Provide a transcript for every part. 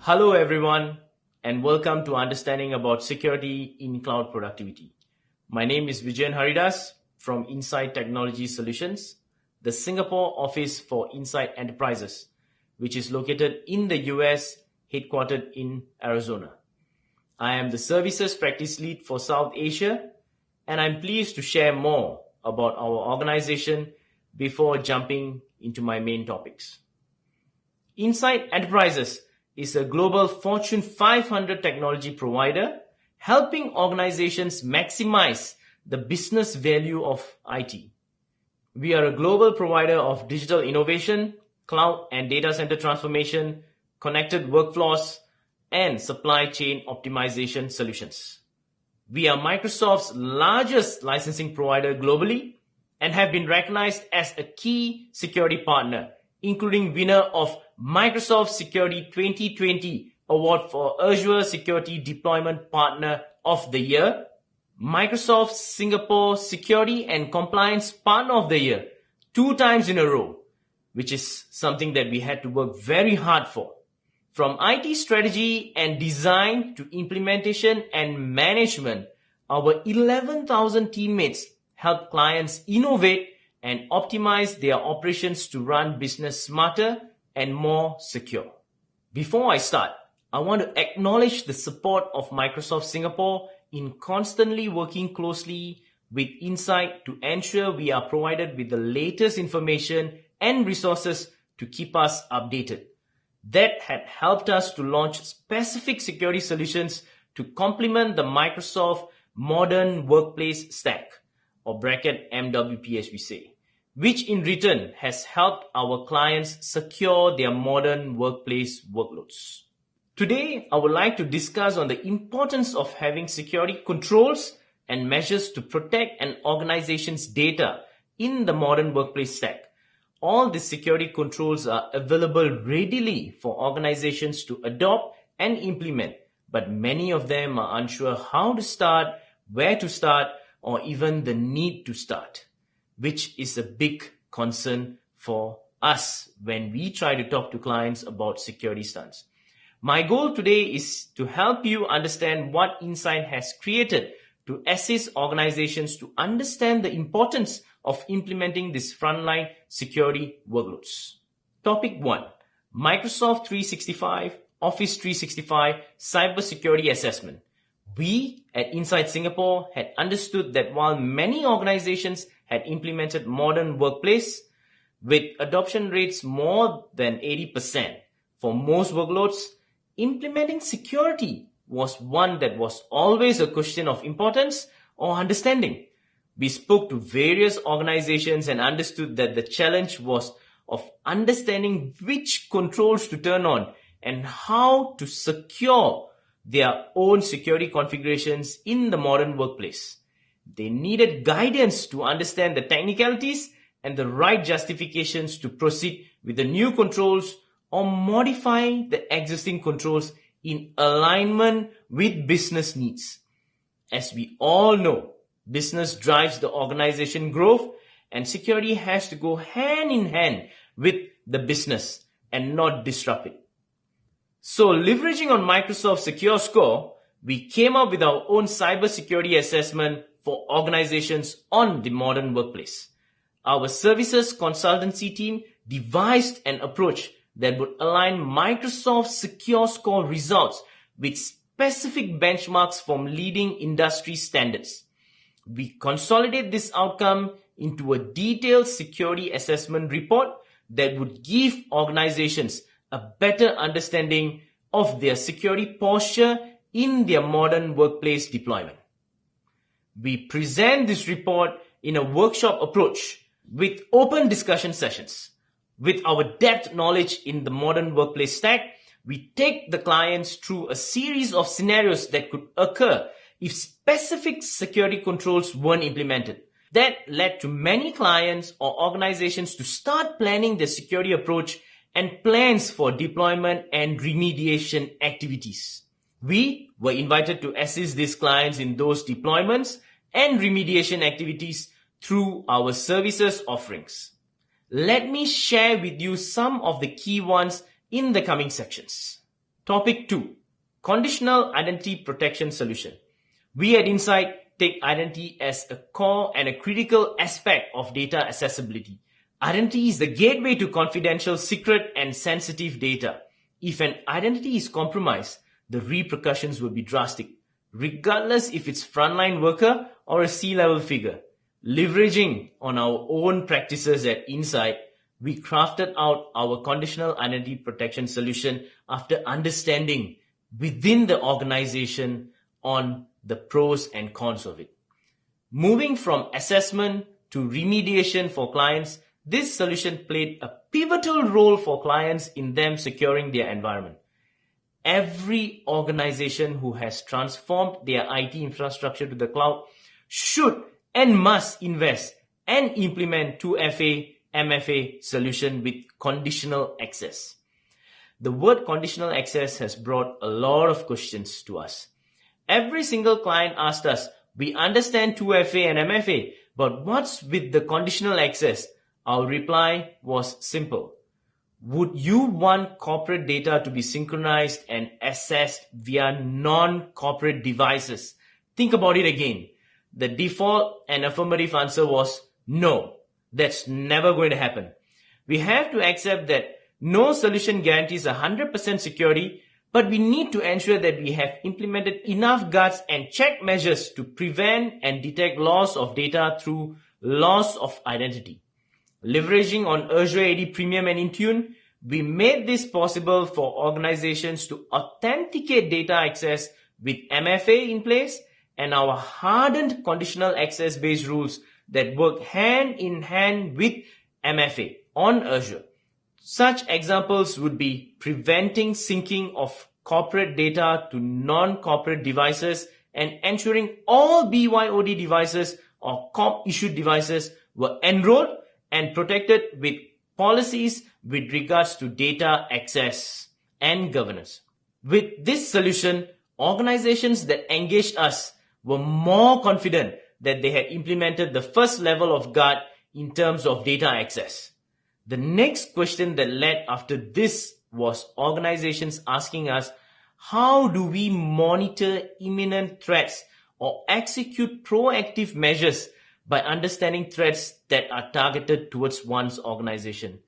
Hello, everyone, and welcome to Understanding about Security in Cloud Productivity. My name is Vijayan Haridas from Insight Technology Solutions, the Singapore office for Insight Enterprises, which is located in the US, headquartered in Arizona. I am the Services Practice Lead for South Asia, and I'm pleased to share more about our organization before jumping into my main topics. Insight Enterprises is a global Fortune 500 technology provider helping organizations maximize the business value of IT. We are a global provider of digital innovation, cloud and data center transformation, connected workflows, and supply chain optimization solutions. We are Microsoft's largest licensing provider globally and have been recognized as a key security partner, including winner of Microsoft Security 2020 Award for Azure Security Deployment Partner of the Year, Microsoft Singapore Security and Compliance Partner of the Year 2 times in a row, which is something that we had to work very hard for. From IT strategy and design to implementation and management, our 11,000 teammates help clients innovate and optimize their operations to run business smarter and more secure. Before I start, I want to acknowledge the support of Microsoft Singapore in constantly working closely with Insight to ensure we are provided with the latest information and resources to keep us updated. That had helped us to launch specific security solutions to complement the Microsoft Modern Workplace Stack, or bracket MWP as we say, which in return has helped our clients secure their modern workplace workloads. Today, I would like to discuss on the importance of having security controls and measures to protect an organization's data in the modern workplace stack. All the security controls are available readily for organizations to adopt and implement, but many of them are unsure how to start, where to start, or even the need to start, which is a big concern for us when we try to talk to clients about security stance. My goal today is to help you understand what Insight has created to assist organizations to understand the importance of implementing these frontline security workloads. Topic 1. Microsoft 365, Office 365 Cybersecurity Assessment. We at Insight Singapore had understood that while many organizations had implemented modern workplace with adoption rates more than 80% for most workloads, implementing security was one that was always a question of importance or understanding. We spoke to various organizations and understood that the challenge was of understanding which controls to turn on and how to secure their own security configurations in the modern workplace. They needed guidance to understand the technicalities and the right justifications to proceed with the new controls or modify the existing controls in alignment with business needs. As we all know, business drives the organization growth, and security has to go hand in hand with the business and not disrupt it. So, leveraging on Microsoft Secure Score, we came up with our own cybersecurity assessment for organizations on the modern workplace. Our services consultancy team devised an approach that would align Microsoft Secure Score results with specific benchmarks from leading industry standards. We consolidate this outcome into a detailed security assessment report that would give organizations a better understanding of their security posture in their modern workplace deployment. We present this report in a workshop approach with open discussion sessions. With our depth knowledge in the modern workplace stack, we take the clients through a series of scenarios that could occur if specific security controls weren't implemented. That led to many clients or organizations to start planning their security approach and plans for deployment and remediation activities. We were invited to assist these clients in those deployments and remediation activities through our services offerings. Let me share with you some of the key ones in the coming sections. Topic 2. Conditional Identity Protection Solution. We at Insight take identity as a core and a critical aspect of data accessibility. Identity is the gateway to confidential, secret, and sensitive data. If an identity is compromised, the repercussions will be drastic, regardless if it's frontline worker or a C-level figure. Leveraging on our own practices at Insight, we crafted out our conditional identity protection solution after understanding within the organization on the pros and cons of it. Moving from assessment to remediation for clients, this solution played a pivotal role for clients in them securing their environment. Every organization who has transformed their IT infrastructure to the cloud should and must invest and implement 2FA MFA solution with conditional access. The word conditional access has brought a lot of questions to us. Every single client asked us, we understand 2FA and MFA, but what's with the conditional access? Our reply was simple. Would you want corporate data to be synchronized and accessed via non-corporate devices? Think about it again. The default and affirmative answer was no. That's never going to happen. We have to accept that no solution guarantees 100% security, but we need to ensure that we have implemented enough guards and check measures to prevent and detect loss of data through loss of identity. Leveraging on Azure AD Premium and Intune, we made this possible for organizations to authenticate data access with MFA in place and our hardened conditional access-based rules that work hand in hand with MFA on Azure. Such examples would be preventing syncing of corporate data to non-corporate devices and ensuring all BYOD devices or COP-issued devices were enrolled and protected with policies with regards to data access and governance. With this solution, organizations that engaged us were more confident that they had implemented the first level of guard in terms of data access. The next question that led after this was organizations asking us, how do we monitor imminent threats or execute proactive measures by understanding threats that are targeted towards one's organization?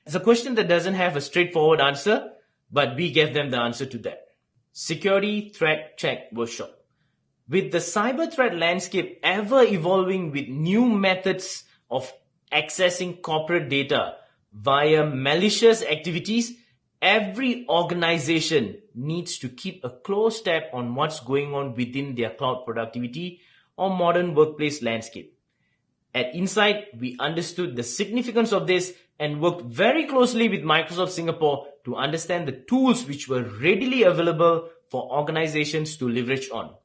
It's a question that doesn't have a straightforward answer, but we gave them the answer to that. Security Threat Check Workshop. With the cyber threat landscape ever evolving with new methods of accessing corporate data via malicious activities, every organization needs to keep a close tab on what's going on within their cloud productivity or modern workplace landscape. At Insight, we understood the significance of this and worked very closely with Microsoft Singapore to understand the tools which were readily available for organizations to leverage on.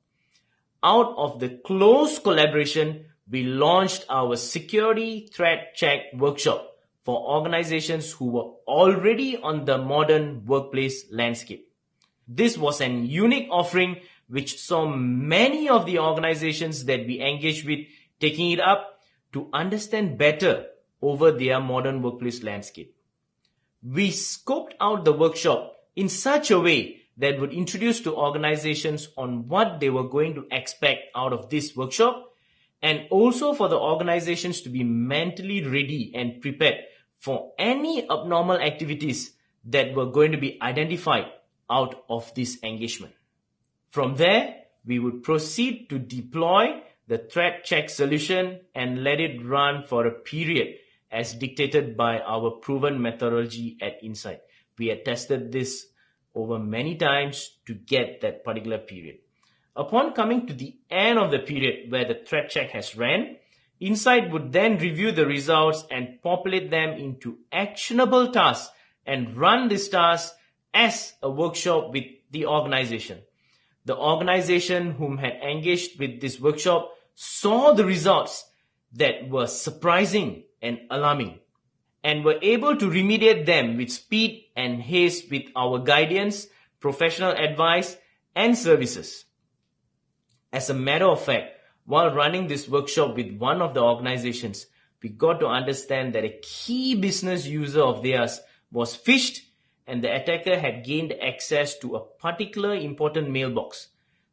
Out of the close collaboration, we launched our Security Threat Check Workshop for organizations who were already on the modern workplace landscape. This was an unique offering which saw many of the organizations that we engaged with taking it up to understand better over their modern workplace landscape. We scoped out the workshop in such a way that would introduce to organizations on what they were going to expect out of this workshop, and also for the organizations to be mentally ready and prepared for any abnormal activities that were going to be identified out of this engagement. From there, we would proceed to deploy the threat check solution and let it run for a period as dictated by our proven methodology at Insight. We had tested this over many times to get that particular period. Upon coming to the end of the period where the threat check has ran, Insight would then review the results and populate them into actionable tasks and run these tasks as a workshop with the organization. The organization whom had engaged with this workshop saw the results that were surprising and alarming and were able to remediate them with speed and haste with our guidance, professional advice, and services. As a matter of fact, while running this workshop with one of the organizations, we got to understand that a key business user of theirs was phished and the attacker had gained access to a particular important mailbox.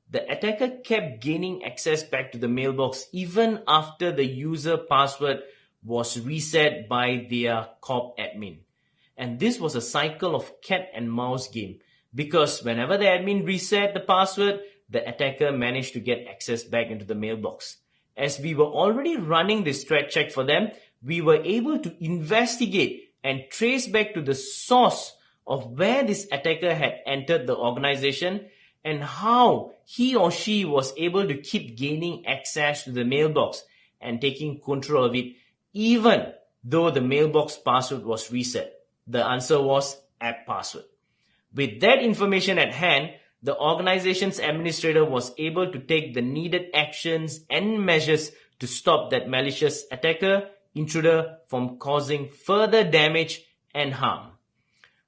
The attacker kept gaining access back to the mailbox even after the user password was reset by their corp admin. And this was a cycle of cat and mouse game, because whenever the admin reset the password, the attacker managed to get access back into the mailbox. As we were already running this threat check for them, we were able to investigate and trace back to the source of where this attacker had entered the organization and how he or she was able to keep gaining access to the mailbox and taking control of it, even though the mailbox password was reset. The answer was app password. With that information at hand, the organization's administrator was able to take the needed actions and measures to stop that malicious intruder from causing further damage and harm.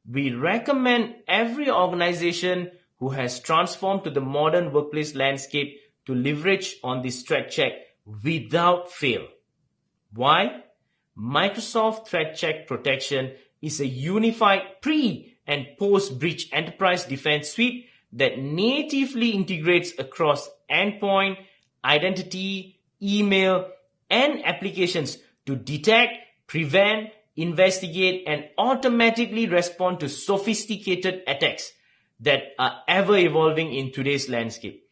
We recommend every organization who has transformed to the modern workplace landscape to leverage on this threat check without fail. Why? Microsoft Threat Check Protection is a unified pre- and post-breach enterprise defense suite that natively integrates across endpoint, identity, email, and applications to detect, prevent, investigate, and automatically respond to sophisticated attacks that are ever evolving in today's landscape.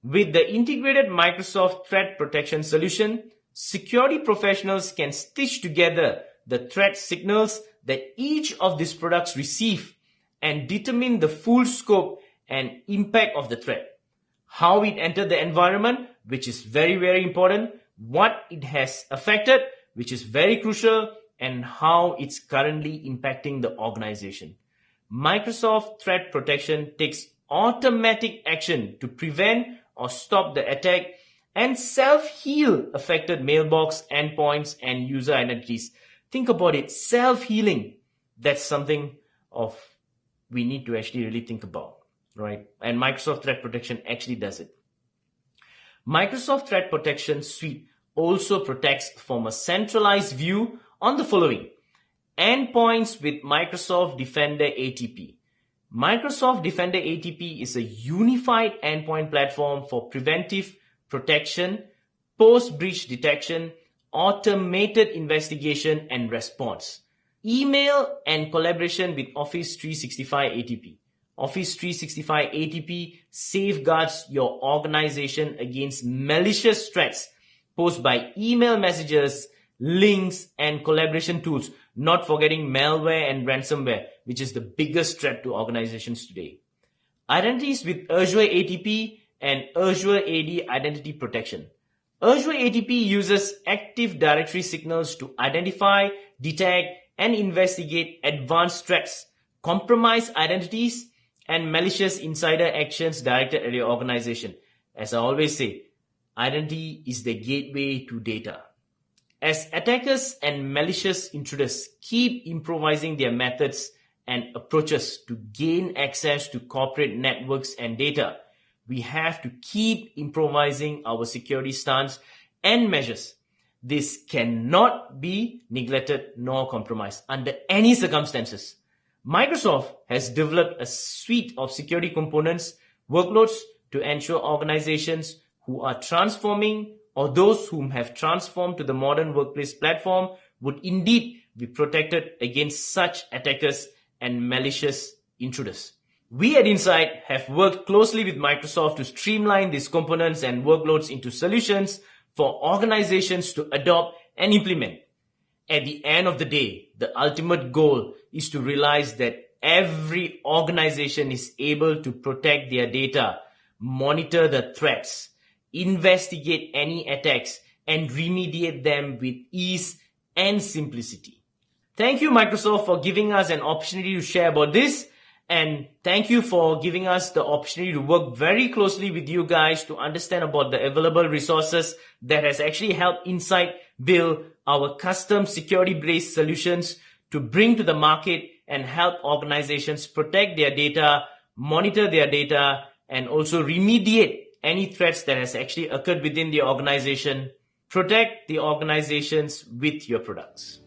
With the integrated Microsoft Threat Protection solution, security professionals can stitch together the threat signals that each of these products receive and determine the full scope and impact of the threat, how it entered the environment, which is very, very important, what it has affected, which is very crucial, and how it's currently impacting the organization. Microsoft Threat Protection takes automatic action to prevent or stop the attack and self-heal affected mailbox, endpoints, and user identities. Think about it, self-healing. That's something we need to actually really think about, right? And Microsoft Threat Protection actually does it. Microsoft Threat Protection Suite also protects from a centralized view on the following: endpoints with Microsoft Defender ATP. Microsoft Defender ATP is a unified endpoint platform for preventive protection, post-breach detection, automated investigation and response. Email and collaboration with Office 365 ATP. Office 365 ATP safeguards your organization against malicious threats posed by email messages, links, and collaboration tools, not forgetting malware and ransomware, which is the biggest threat to organizations today. Identities with Azure ATP and Azure AD Identity Protection. Azure ATP uses Active Directory signals to identify, detect, and investigate advanced threats, compromised identities, and malicious insider actions directed at your organization. As I always say, identity is the gateway to data. As attackers and malicious intruders keep improvising their methods and approaches to gain access to corporate networks and data, we have to keep improvising our security stance and measures. This cannot be neglected nor compromised under any circumstances. Microsoft has developed a suite of security components, workloads to ensure organizations who are transforming or those whom have transformed to the modern workplace platform would indeed be protected against such attackers and malicious intruders. We at Insight have worked closely with Microsoft to streamline these components and workloads into solutions for organizations to adopt and implement. At the end of the day, the ultimate goal is to realize that every organization is able to protect their data, monitor the threats, investigate any attacks, and remediate them with ease and simplicity. Thank you, Microsoft, for giving us an opportunity to share about this. And thank you for giving us the opportunity to work very closely with you guys to understand about the available resources that has actually helped Insight build our custom security-based solutions to bring to the market and help organizations protect their data, monitor their data, and also remediate any threats that has actually occurred within the organization. Protect the organizations with your products.